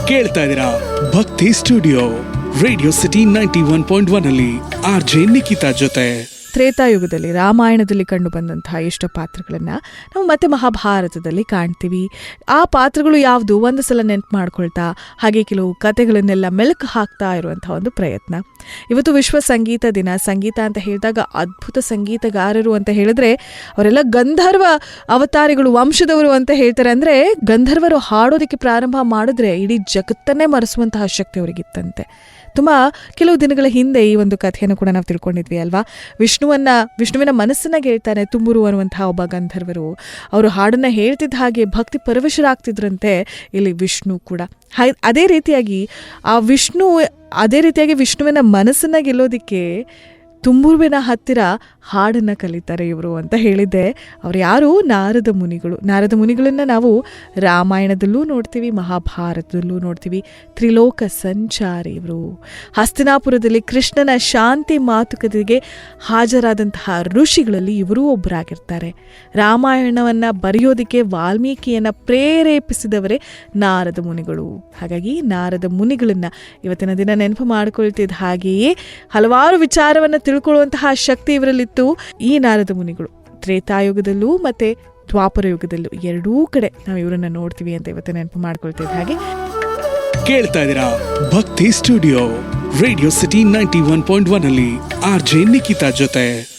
ಕೇಳ್ತಾ ಇದ್ದೀರಾ ಭಕ್ತಿ ಸ್ಟುಡಿಯೋ ರೇಡಿಯೋ ಸಿಟಿ 91.1 ಅಲ್ಲಿ RJ ನಿಖಿತಾ ಜೊತೆ. ತ್ರೇತಾಯುಗದಲ್ಲಿ ರಾಮಾಯಣದಲ್ಲಿ ಕಂಡು ಬಂದಂತಹ ಇಷ್ಟ ಪಾತ್ರಗಳನ್ನು ನಾವು ಮತ್ತೆ ಮಹಾಭಾರತದಲ್ಲಿ ಕಾಣ್ತೀವಿ. ಆ ಪಾತ್ರಗಳು ಯಾವುದು ಒಂದು ಸಲ ನೆನಪು ಮಾಡ್ಕೊಳ್ತಾ ಹಾಗೆ ಕೆಲವು ಕಥೆಗಳನ್ನೆಲ್ಲ ಮೆಲುಕು ಹಾಕ್ತಾ ಇರುವಂತಹ ಒಂದು ಪ್ರಯತ್ನ. ಇವತ್ತು ವಿಶ್ವ ಸಂಗೀತ ದಿನ. ಸಂಗೀತ ಅಂತ ಹೇಳಿದಾಗ ಅದ್ಭುತ ಸಂಗೀತಗಾರರು ಅಂತ ಹೇಳಿದ್ರೆ ಅವರೆಲ್ಲ ಗಂಧರ್ವ ಅವತಾರಿಗಳು, ವಂಶದವರು ಅಂತ ಹೇಳ್ತಾರೆ. ಅಂದರೆ ಗಂಧರ್ವರು ಹಾಡೋದಕ್ಕೆ ಪ್ರಾರಂಭ ಮಾಡಿದ್ರೆ ಇಡೀ ಜಗತ್ತನ್ನೇ ಮರೆಸುವಂತಹ ಶಕ್ತಿ ಅವರಿಗಿತ್ತಂತೆ. ಕೆಲವು ದಿನಗಳ ಹಿಂದೆ ಈ ಒಂದು ಕಥೆಯನ್ನು ಕೂಡ ನಾವು ತಿಳ್ಕೊಂಡಿದ್ವಿ ಅಲ್ವಾ. ವಿಷ್ಣುವಿನ ಮನಸ್ಸನ್ನ ಗೆಳ್ತಾನೆ ತುಂಬುರು ಅನ್ನುವಂತಹ ಒಬ್ಬ ಗಂಧರ್ವರು. ಅವರು ಹಾಡನ್ನ ಹೇಳ್ತಿದ್ದ ಹಾಗೆ ಭಕ್ತಿ ಪರವಶರಾಗ್ತಿದ್ರಂತೆ ಇಲ್ಲಿ ವಿಷ್ಣು ಕೂಡ. ಅದೇ ರೀತಿಯಾಗಿ ವಿಷ್ಣುವಿನ ಮನಸ್ಸನ್ನ ಗೆಲ್ಲೋದಿಕ್ಕೆ ತುಂಬುರುವಿನ ಹತ್ತಿರ ಹಾಡನ್ನು ಕಲಿತಾರೆ ಇವರು ಅಂತ ಹೇಳಿದ್ದೆ. ಅವರು ಯಾರು? ನಾರದ ಮುನಿಗಳು. ನಾರದ ಮುನಿಗಳನ್ನು ನಾವು ರಾಮಾಯಣದಲ್ಲೂ ನೋಡ್ತೀವಿ, ಮಹಾಭಾರತದಲ್ಲೂ ನೋಡ್ತೀವಿ. ತ್ರಿಲೋಕ ಸಂಚಾರಿ ಇವರು. ಹಸ್ತಿನಾಪುರದಲ್ಲಿ ಕೃಷ್ಣನ ಶಾಂತಿ ಮಾತುಕತೆಗೆ ಹಾಜರಾದಂತಹ ಋಷಿಗಳಲ್ಲಿ ಇವರೂ ಒಬ್ಬರಾಗಿರ್ತಾರೆ. ರಾಮಾಯಣವನ್ನು ಬರೆಯೋದಕ್ಕೆ ವಾಲ್ಮೀಕಿಯನ್ನು ಪ್ರೇರೇಪಿಸಿದವರೇ ನಾರದ ಮುನಿಗಳು. ಹಾಗಾಗಿ ನಾರದ ಮುನಿಗಳನ್ನು ಇವತ್ತಿನ ದಿನ ನೆನಪು ಮಾಡಿಕೊಳ್ತಿದ್ದ ಹಾಗೆಯೇ ಹಲವಾರು ವಿಚಾರವನ್ನು ತಿಳ್ಕೊಳ್ಳುವಂತಹ ಶಕ್ತಿ ಇವರಲ್ಲಿತ್ತು. ಈ ನಾರದ ಮುನಿಗಳು ತ್ರೇತಾಯುಗದಲ್ಲೂ ಮತ್ತೆ ದ್ವಾಪರ ಯುಗದಲ್ಲೂ ಎರಡೂ ಕಡೆ ನಾವು ಇವರನ್ನ ನೋಡ್ತೀವಿ ಅಂತ ಇವತ್ತು ನೆನಪು ಮಾಡ್ಕೊಳ್ತಿದ್ದ ಹಾಗೆ ಕೇಳ್ತಾ ಇದ್ದೀರಾ ಭಕ್ತಿ ಸ್ಟುಡಿಯೋ ರೇಡಿಯೋ ಸಿಟಿ 91.1 ಅಲ್ಲಿ RJ ನಿಖಿತಾ ಜೊತೆ.